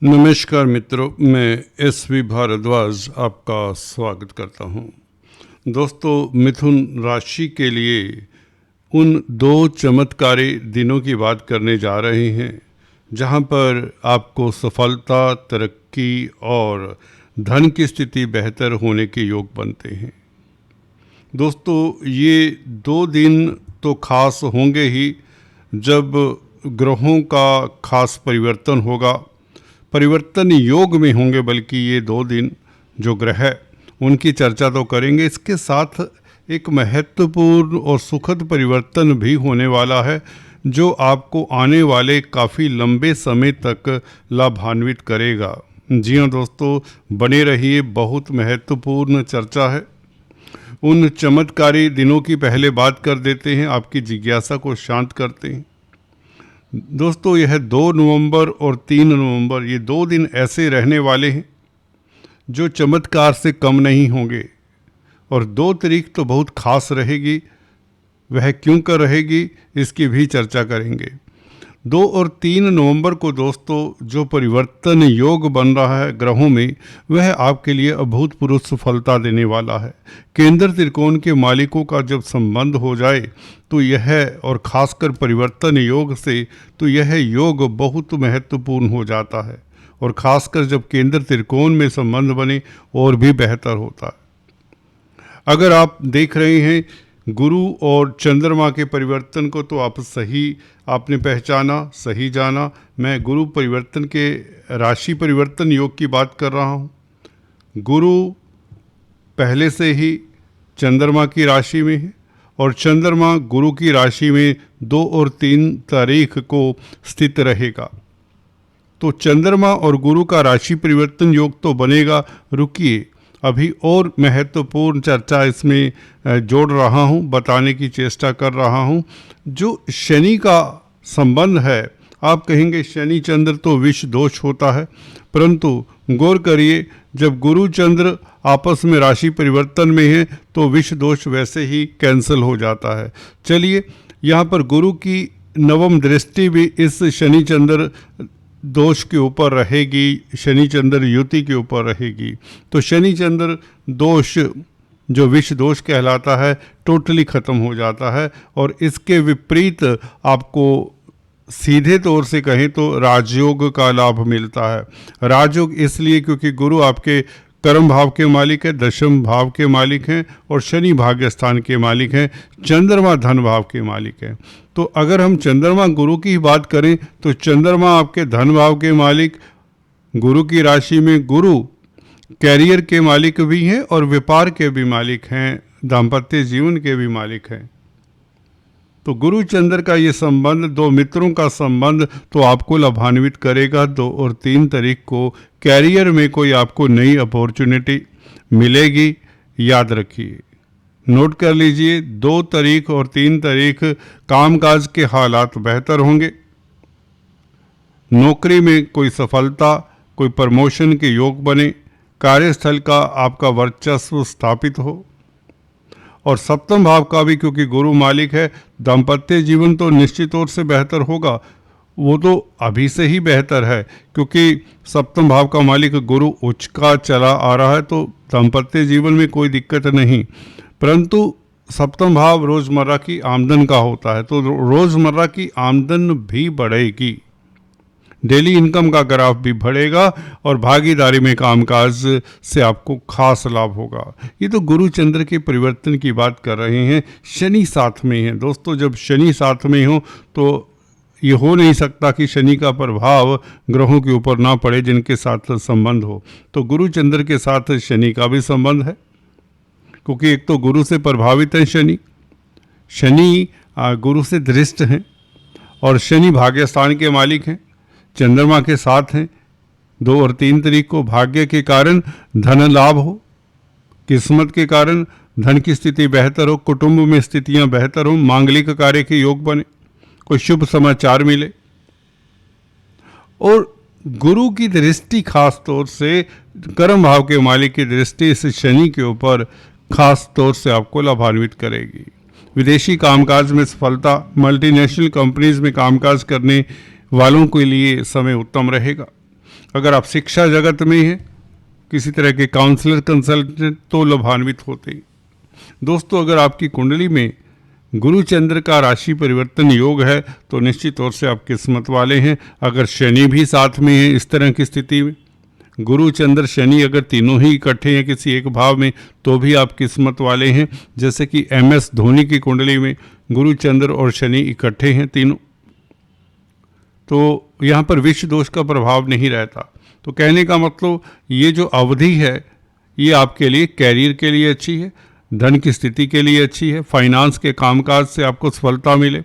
नमस्कार मित्रों, मैं एस.वी. भारद्वाज आपका स्वागत करता हूं। दोस्तों, मिथुन राशि के लिए उन दो चमत्कारी दिनों की बात करने जा रहे हैं जहां पर आपको सफलता, तरक्की और धन की स्थिति बेहतर होने के योग बनते हैं। दोस्तों, ये दो दिन तो खास होंगे ही जब ग्रहों का खास परिवर्तन होगा। परिवर्तन योग में होंगे, बल्कि ये दो दिन जो ग्रह है उनकी चर्चा तो करेंगे। इसके साथ एक महत्वपूर्ण और सुखद परिवर्तन भी होने वाला है जो आपको आने वाले काफ़ी लंबे समय तक लाभान्वित करेगा। जी हाँ दोस्तों, बने रहिए, बहुत महत्वपूर्ण चर्चा है। उन चमत्कारी दिनों की पहले बात कर देते हैं, आपकी जिज्ञासा को शांत करते हैं। दोस्तों, यह 2 नवंबर और 3 नवंबर ये दो दिन ऐसे रहने वाले हैं जो चमत्कार से कम नहीं होंगे। और 2 तारीख तो बहुत खास रहेगी, वह क्यों कर रहेगी इसकी भी चर्चा करेंगे। 2 और 3 नवंबर को दोस्तों जो परिवर्तन योग बन रहा है ग्रहों में, वह आपके लिए अभूतपूर्व सफलता देने वाला है। केंद्र त्रिकोण के मालिकों का जब संबंध हो जाए तो यह, और खासकर परिवर्तन योग से, तो यह योग बहुत महत्वपूर्ण हो जाता है। और खासकर जब केंद्र त्रिकोण में संबंध बने और भी बेहतर होता है। अगर आप देख रहे हैं गुरु और चंद्रमा के परिवर्तन को, तो आप सही आपने पहचाना, सही जाना। मैं गुरु परिवर्तन के राशि परिवर्तन योग की बात कर रहा हूँ। गुरु पहले से ही चंद्रमा की राशि में है और चंद्रमा गुरु की राशि में 2 और 3 तारीख को स्थित रहेगा। तो चंद्रमा और गुरु का राशि परिवर्तन योग तो बनेगा। रुकिए, अभी और महत्वपूर्ण चर्चा इसमें जोड़ रहा हूँ, बताने की चेष्टा कर रहा हूँ। जो शनि का संबंध है, आप कहेंगे शनि चंद्र तो विष दोष होता है, परंतु गौर करिए, जब गुरु चंद्र आपस में राशि परिवर्तन में है तो विष दोष वैसे ही कैंसिल हो जाता है। चलिए, यहाँ पर गुरु की नवम दृष्टि भी इस शनि चंद्र दोष के ऊपर रहेगी, शनि चंद्र युति के ऊपर रहेगी। तो शनि चंद्र दोष जो विष दोष कहलाता है टोटली ख़त्म हो जाता है। और इसके विपरीत आपको सीधे तौर से कहें तो राजयोग का लाभ मिलता है। राजयोग इसलिए क्योंकि गुरु आपके कर्म भाव के मालिक है, दशम भाव के मालिक हैं, और शनि भाग्य स्थान के मालिक हैं, चंद्रमा धन भाव के मालिक हैं। तो अगर हम चंद्रमा गुरु की बात करें तो चंद्रमा आपके धन भाव के मालिक, गुरु की राशि में गुरु कैरियर के मालिक भी हैं और व्यापार के भी मालिक हैं, दाम्पत्य जीवन के भी मालिक हैं। तो गुरु चंद्र का ये संबंध, दो मित्रों का संबंध तो आपको लाभान्वित करेगा। 2 और 3 तारीख को कैरियर में कोई आपको नई अपॉर्चुनिटी मिलेगी, याद रखिए, नोट कर लीजिए। 2 तारीख और 3 तारीख कामकाज के हालात बेहतर होंगे। नौकरी में कोई सफलता, कोई प्रमोशन के योग बने, कार्यस्थल का आपका वर्चस्व स्थापित हो। और सप्तम भाव का भी, क्योंकि गुरु मालिक है, दाम्पत्य जीवन तो निश्चित तौर से बेहतर होगा। वो तो अभी से ही बेहतर है, क्योंकि सप्तम भाव का मालिक गुरु उच्च का चला आ रहा है, तो दाम्पत्य जीवन में कोई दिक्कत नहीं। परंतु सप्तम भाव रोज़मर्रा की आमदन का होता है, तो रोज़मर्रा की आमदन भी बढ़ेगी, डेली इनकम का ग्राफ भी बढ़ेगा और भागीदारी में कामकाज से आपको खास लाभ होगा। ये तो गुरु चंद्र के परिवर्तन की बात कर रहे हैं। शनि साथ में है दोस्तों, जब शनि साथ में हो तो ये हो नहीं सकता कि शनि का प्रभाव ग्रहों के ऊपर ना पड़े जिनके साथ संबंध हो। तो गुरु चंद्र के साथ शनि का भी संबंध है, क्योंकि एक तो गुरु से प्रभावित है शनि, शनि गुरु से दृष्ट हैं, और शनि भाग्यस्थान के मालिक हैं, चंद्रमा के साथ हैं। 2 और 3 तारीख को भाग्य के कारण धन लाभ हो, किस्मत के कारण धन की स्थिति बेहतर हो, कुटुंब में स्थितियां बेहतर हो, मांगलिक कार्य के योग बने, कोई शुभ समाचार मिले। और गुरु की दृष्टि खास तौर से कर्म भाव के मालिक की दृष्टि इस शनि के ऊपर खास तौर से आपको लाभान्वित करेगी। विदेशी कामकाज में सफलता, मल्टीनेशनल कंपनीज में कामकाज करने वालों के लिए समय उत्तम रहेगा। अगर आप शिक्षा जगत में हैं, किसी तरह के काउंसलर कंसल्टेंट, तो लाभान्वित होते हैं। दोस्तों, अगर आपकी कुंडली में गुरु चंद्र का राशि परिवर्तन योग है तो निश्चित तौर से आप किस्मत वाले हैं। अगर शनि भी साथ में है, इस तरह की स्थिति में गुरु चंद्र शनि अगर तीनों ही इकट्ठे हैं किसी एक भाव में, तो भी आप किस्मत वाले हैं। जैसे कि MS धोनी की कुंडली में गुरु चंद्र और शनि इकट्ठे हैं तीनों, तो यहाँ पर विष दोष का प्रभाव नहीं रहता। तो कहने का मतलब ये जो अवधि है ये आपके लिए कैरियर के लिए अच्छी है, धन की स्थिति के लिए अच्छी है, फाइनेंस के कामकाज से आपको सफलता मिले,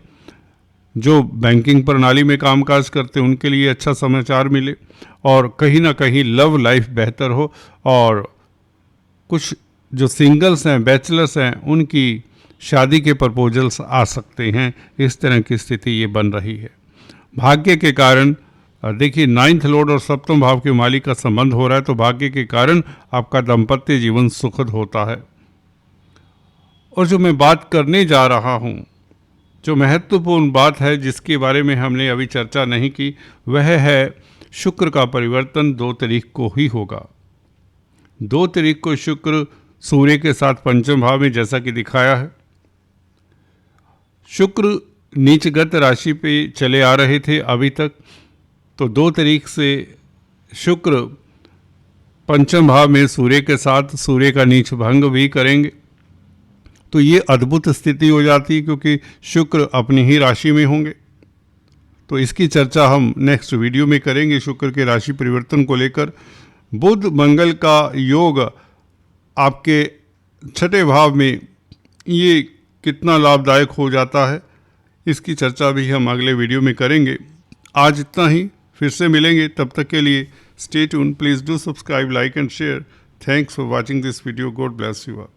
जो बैंकिंग प्रणाली में कामकाज करते हैं उनके लिए अच्छा समाचार मिले, और कहीं ना कहीं लव लाइफ बेहतर हो, और कुछ जो सिंगल्स हैं, बैचलर्स हैं, उनकी शादी के प्रपोजल्स आ सकते हैं। इस तरह की स्थिति ये बन रही है। भाग्य के कारण देखिए 9th लॉर्ड और 7वें भाव के मालिक का संबंध हो रहा है, तो भाग्य के कारण आपका दाम्पत्य जीवन सुखद होता है। और जो मैं बात करने जा रहा हूँ, जो महत्वपूर्ण बात है जिसके बारे में हमने अभी चर्चा नहीं की, वह है शुक्र का परिवर्तन 2 तारीख को ही होगा। 2 तारीख को शुक्र सूर्य के साथ 5वें भाव में, जैसा कि दिखाया है। शुक्र नीचगत राशि पे चले आ रहे थे अभी तक, तो 2 तारीख से शुक्र 5वें भाव में सूर्य के साथ सूर्य का नीच भंग भी करेंगे। तो ये अद्भुत स्थिति हो जाती है, क्योंकि शुक्र अपनी ही राशि में होंगे। तो इसकी चर्चा हम नेक्स्ट वीडियो में करेंगे शुक्र के राशि परिवर्तन को लेकर। बुध मंगल का योग आपके 6ठे भाव में, ये कितना लाभदायक हो जाता है, इसकी चर्चा भी हम अगले वीडियो में करेंगे। आज इतना ही, फिर से मिलेंगे, तब तक के लिए stay tune, please do subscribe, like and share. Thanks for watching this video. God bless you all.